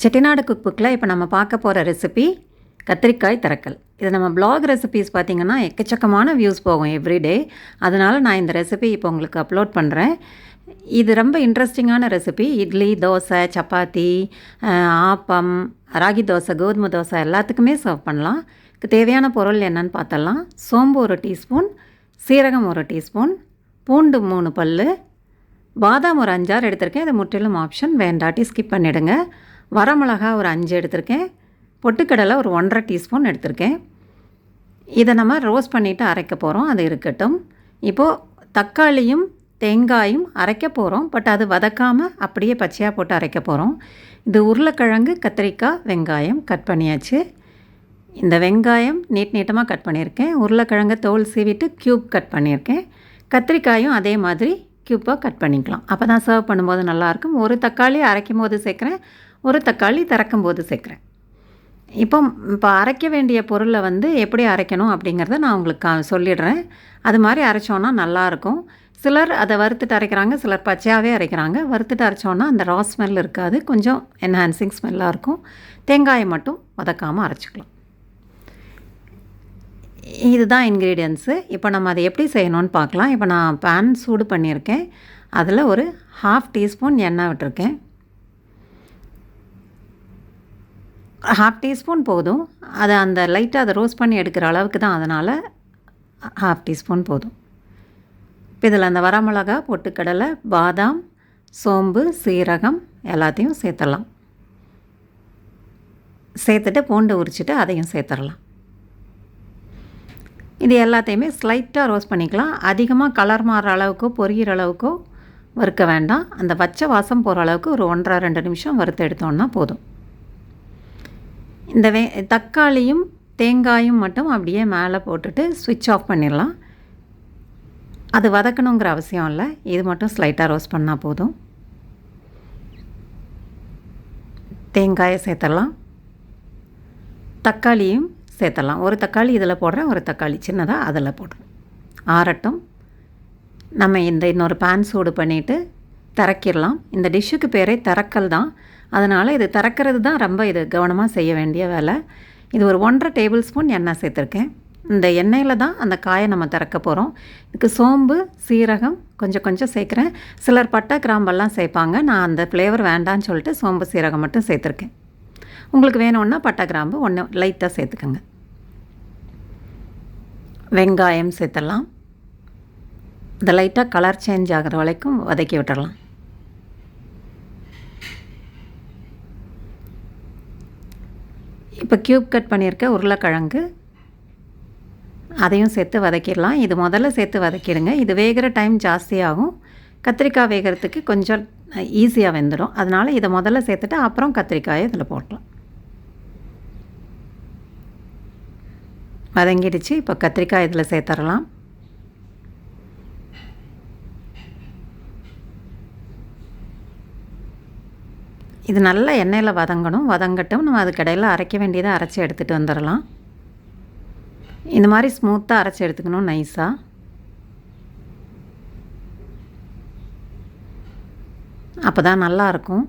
Chettinad cook புக்கில் இப்போ நம்ம பார்க்க போகிற ரெசிபி கத்திரிக்காய் தரக்கல். இது நம்ம பிளாக் ரெசிபீஸ் பார்த்திங்கன்னா எக்கச்சக்கமான வியூஸ் போகும் எவ்ரிடே. அதனால் நான் இந்த ரெசிபி இப்போ உங்களுக்கு அப்லோட் பண்ணுறேன். இது ரொம்ப இன்ட்ரெஸ்டிங்கான ரெசிபி. இட்லி, தோசை, சப்பாத்தி, ஆப்பம், ராகி தோசை, கோதுமை தோசை எல்லாத்துக்குமே சர்வ் பண்ணலாம். இதுக்கு தேவையான பொருள் என்னென்னு பார்த்தலாம். சோம்பு 1 டீஸ்பூன், சீரகம் 1 டீஸ்பூன், பூண்டு 3 பல், பாதாம் ஒரு 5-6 எடுத்திருக்கேன். இது முற்றிலும் ஆப்ஷன், வேண்டாட்டி ஸ்கிப் பண்ணிவிடுங்க. வரமிளகா ஒரு 5 எடுத்திருக்கேன். பொட்டுக்கடலை ஒரு 1.5 டீஸ்பூன் எடுத்திருக்கேன். இதை நம்ம ரோஸ்ட் பண்ணிவிட்டு அரைக்க போகிறோம், அது இருக்கட்டும். இப்போது தக்காளியும் தேங்காயும் அரைக்க போகிறோம், பட் அது வதக்காமல் அப்படியே பச்சையாக போட்டு அரைக்க போகிறோம். இது உருளைக்கிழங்கு, கத்திரிக்காய், வெங்காயம் கட் பண்ணியாச்சு. இந்த வெங்காயம் நீட்டமாக கட் பண்ணியிருக்கேன். உருளைக்கிழங்கு தோல் சீவிட்டு க்யூப் கட் பண்ணியிருக்கேன். கத்திரிக்காயும் அதே மாதிரி க்யூப்பாக கட் பண்ணிக்கலாம், அப்போ தான் சர்வ் பண்ணும்போது நல்லாயிருக்கும். ஒரு தக்காளி அரைக்கும் போது சேர்க்குறேன், ஒரு தக்காளி திறக்கும் போது சேர்க்குறேன். இப்போ அரைக்க வேண்டிய பொருளை எப்படி அரைக்கணும் அப்படிங்கிறத நான் உங்களுக்கு சொல்லிடுறேன். அது மாதிரி அரைச்சோன்னா நல்லாயிருக்கும். சிலர் அதை வறுத்துட்டு அரைக்கிறாங்க, சிலர் பச்சையாகவே அரைக்கிறாங்க. வறுத்துட்டு அரைச்சோன்னா அந்த ரா ஸ்மெல் இருக்காது, கொஞ்சம் என்ஹான்சிங் ஸ்மெல்லாக இருக்கும். தேங்காயை மட்டும் வதக்காமல் அரைச்சிக்கலாம். இதுதான் இன்க்ரீடியன்ட்ஸு. இப்போ நம்ம அதை எப்படி செய்யணும்னு பார்க்கலாம். இப்போ நான் பேன் சூடு பண்ணியிருக்கேன். அதில் ஒரு 1/2 டீஸ்பூன் எண்ணெய் விட்டுருக்கேன். 1/2 டீஸ்பூன் போதும். அதை அந்த லைட்டாக அதை ரோஸ்ட் பண்ணி எடுக்கிற அளவுக்கு தான், அதனால் 1/2 டீஸ்பூன் போதும். இப்போ இதில் அந்த வரமிளகா, பொட்டுக்கடலை, பாதாம், சோம்பு, சீரகம் எல்லாத்தையும் சேர்த்துடலாம். சேர்த்துட்டு பூண்டு உரிச்சிட்டு அதையும் சேர்த்துடலாம். இது எல்லாத்தையுமே ஸ்லைட்டாக ரோஸ்ட் பண்ணிக்கலாம். அதிகமாக கலர் மாறுற அளவுக்கோ பொரிகிற அளவுக்கோ வறுக்க வேண்டாம். அந்த பச்சை வாசம் போகிற அளவுக்கு ஒரு 1.5-2 நிமிஷம் வறுத்து எடுத்தோன்னா போதும். இந்த தக்காளியும் தேங்காயும் மட்டும் அப்படியே மேலே போட்டுட்டு ஸ்விட்ச் ஆஃப் பண்ணிடலாம். அது வதக்கணுங்கிற அவசியம் இல்லை, இது மட்டும் ஸ்லைட்டாக ரோஸ்ட் பண்ணால் போதும். தேங்காயை சேர்த்துடலாம், தக்காளியும் சேர்த்துடலாம். ஒரு தக்காளி இதில் போடுறேன், ஒரு தக்காளி சின்னதாக அதில் போடுறேன். ஆறட்டும். நம்ம இன்னொரு பேன் சூடு பண்ணிவிட்டு திறக்கிடலாம். இந்த டிஷ்ஷுக்கு பேரே தரக்கல் தான், அதனால் இது திறக்கிறது தான் ரொம்ப கவனமாக செய்ய வேண்டிய வேலை. இது ஒரு 1.5 டேபிள் ஸ்பூன் எண்ணெய் சேர்த்துருக்கேன். இந்த எண்ணெயில் தான் அந்த காயை நம்ம திறக்க போகிறோம். இதுக்கு சோம்பு, சீரகம் கொஞ்சம் சேர்க்குறேன். சிலர் பட்டை, கிராம்பெல்லாம் சேர்ப்பாங்க. நான் அந்த ஃப்ளேவர் வேண்டான்னு சொல்லிட்டு சோம்பு, சீரகம் மட்டும் சேர்த்துருக்கேன். உங்களுக்கு வேணும்னா பட்டை, கிராம்பு 1 லைட்டாக சேர்த்துக்கோங்க. வெங்காயம் சேர்த்துடலாம். இந்த லைட்டாக கலர் சேஞ்ச் ஆகிற வரைக்கும் வதக்கி விட்டுடலாம். இப்போ க்யூப் கட் பண்ணியிருக்க உருளைக்கிழங்கு அதையும் சேர்த்து வதக்கிடலாம். இது முதல்ல சேர்த்து வதக்கிடுங்க, இது வேகிற டைம் ஜாஸ்தியாகும். கத்திரிக்காய் வேகிறதுக்கு கொஞ்சம் ஈஸியாக வெந்துடும், அதனால் இதை முதல்ல சேர்த்துட்டு அப்புறம் கத்திரிக்காயை இதில் போடலாம். வதங்கிடுச்சு. இப்போ கத்திரிக்காய் இதில் சேர்த்துடலாம். இது நல்லா எண்ணெயில் வதங்கட்டும். நம்ம அதுக்கடையில் அரைக்க வேண்டியதை அரைச்சி எடுத்துகிட்டு வந்துடலாம். இந்த மாதிரி ஸ்மூத்தாக அரைச்சி எடுத்துக்கணும், நைஸாக. அப்போ தான் நல்லாயிருக்கும்,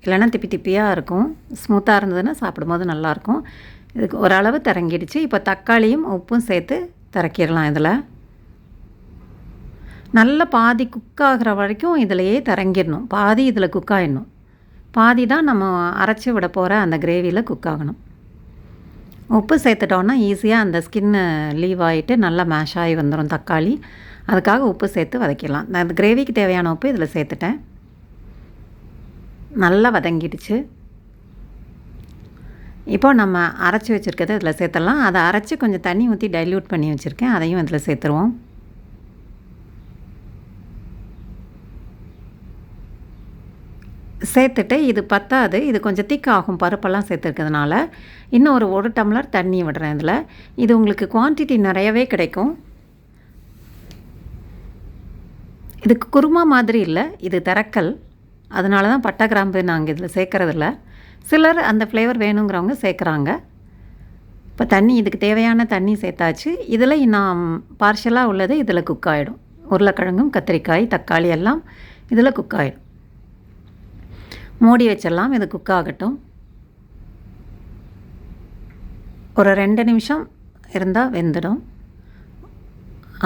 இல்லைன்னா திப்பியாக இருக்கும். ஸ்மூத்தாக இருந்ததுன்னா சாப்பிடும்போது நல்லாயிருக்கும். இதுக்கு ஓரளவு திறங்கிடுச்சு. இப்போ தக்காளியும் உப்பும் சேர்த்து திறக்கிடலாம். இதில் நல்லா பாதி குக் ஆகிற வரைக்கும் இதிலையே திறங்கிடணும். பாதி இதில் குக் ஆகிடணும், பாதி தான் நம்ம அரைச்சி விட போகிற அந்த கிரேவியில் குக் ஆகணும். உப்பு சேர்த்துட்டோன்னா ஈஸியாக அந்த ஸ்கின்னு லீவ் ஆகிட்டு நல்லா மேஷ் ஆகி வந்துடும் தக்காளி. அதுக்காக உப்பு சேர்த்து வதக்கிடலாம். நான் அந்த கிரேவிக்கு தேவையான உப்பு இதில் சேர்த்துட்டேன். நல்லா வதங்கிடுச்சு. இப்போ நம்ம அரைச்சி வச்சுருக்கிறத இதில் சேர்த்துடலாம். அதை அரைச்சி கொஞ்சம் தண்ணி ஊற்றி டைல்யூட் பண்ணி வச்சுருக்கேன், அதையும் இதில் சேர்த்துருவோம். சேர்த்துட்டு இது பத்தாது, இது கொஞ்சம் திக் ஆகும் பருப்பெல்லாம் சேர்த்துருக்கிறதுனால. இன்னும் ஒரு 1 டம்ளர் தண்ணி விடுறேன் இதில். இது உங்களுக்கு குவான்டிட்டி நிறையவே கிடைக்கும். இதுக்கு குருமா மாதிரி இல்லை, இது தரக்கல், அதனால தான் பட்டை, கிராம்பு நாங்கள் இதில் சேர்க்குறதில்ல. சிலர் அந்த ஃப்ளேவர் வேணுங்கிறவங்க சேர்க்குறாங்க. இப்போ இதுக்கு தேவையான தண்ணி சேர்த்தாச்சு. இதில் இன்னும் பார்ஷலாக உள்ளது இதில் குக் ஆகிடும். உருளைக்கிழங்கும், கத்திரிக்காய், தக்காளி எல்லாம் இதில் குக் ஆகிடும். மூடி வச்சிடலாம், இது குக் ஆகட்டும். ஒரு 2 நிமிஷம் இருந்தால் வெந்துடும்.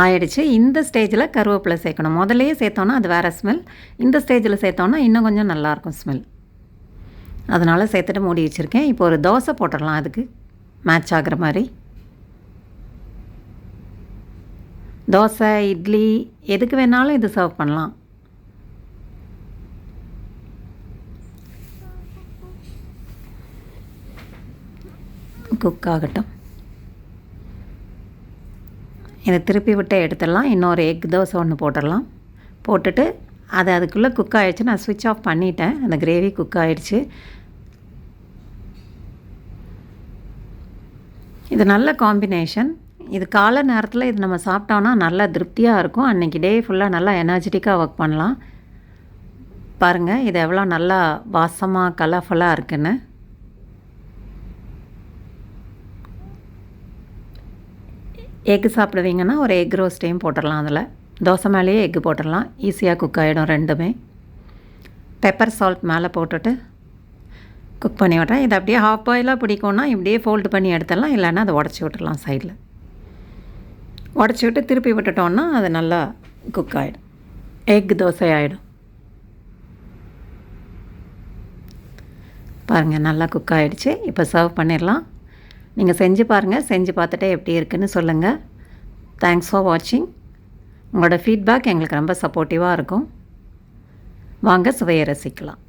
ஆயிடுச்சு. இந்த ஸ்டேஜில் கருவேப்பிலை சேர்க்கணும். முதல்லையே சேர்த்தோன்னா அது வேறு ஸ்மெல். இந்த ஸ்டேஜில் சேர்த்தோன்னா இன்னும் கொஞ்சம் நல்லாயிருக்கும் ஸ்மெல். அதனால் சேர்த்துட்டு மூடி வச்சுருக்கேன். இப்போ ஒரு தோசை போட்டுடலாம், அதுக்கு மேட்ச் ஆகிற மாதிரி. தோசை, இட்லி எதுக்கு வேணாலும் இது சர்வ் பண்ணலாம். குக் ஆகட்டும். இதை திருப்பி விட்டு எடுத்துடலாம். இன்னொரு எக் தோசை ஒன்று போட்டுடலாம். போட்டுட்டு அது அதுக்குள்ளே குக் ஆகிடுச்சு. நான் ஸ்விட்ச் ஆஃப் பண்ணிட்டேன். அந்த கிரேவி குக் ஆகிடுச்சு. இது நல்ல காம்பினேஷன். இது காலை நேரத்தில் இது நம்ம சாப்பிட்டோன்னா நல்லா திருப்தியாக இருக்கும். அன்றைக்கி டே ஃபுல்லாக நல்லா எனர்ஜெட்டிக்காக ஒர்க் பண்ணலாம். பாருங்கள் இது எவ்வளோ நல்லா வாசமாக கலர்ஃபுல்லாக இருக்குன்னு. எக்கு சாப்பிடுவீங்கன்னா ஒரு எக் ரோஸ்ட்டையும் போட்டுடலாம். அதில் தோசை மேலேயே எக்கு போட்டுடலாம். ஈஸியாக குக் ஆகிடும் ரெண்டுமே. பெப்பர் சால்ட் மேலே போட்டுட்டு குக் பண்ணி விட்றேன். இது அப்படியே ஹாஃப் பாயிலாக பிடிக்கும்னா இப்படியே ஃபோல்டு பண்ணி எடுத்துடலாம். இல்லைன்னா அதை உடச்சி விட்டுடலாம். சைடில் உடச்சி விட்டு திருப்பி விட்டுட்டோன்னா அது நல்லா குக் ஆகிடும். எக் தோசை ஆகிடும். பாருங்கள் நல்லா குக் ஆகிடுச்சு. இப்போ சர்வ் பண்ணிடலாம். நீங்கள் செஞ்சு பாருங்கள். செஞ்சு பார்த்துட்டு எப்படி இருக்குன்னு சொல்லுங்கள். தேங்க்ஸ் ஃபார் வாட்சிங். உங்களோட ஃபீட்பேக் எங்களுக்கு ரொம்ப சப்போர்ட்டிவாக இருக்கும். வாங்க சுவையை ரசிக்கலாம்.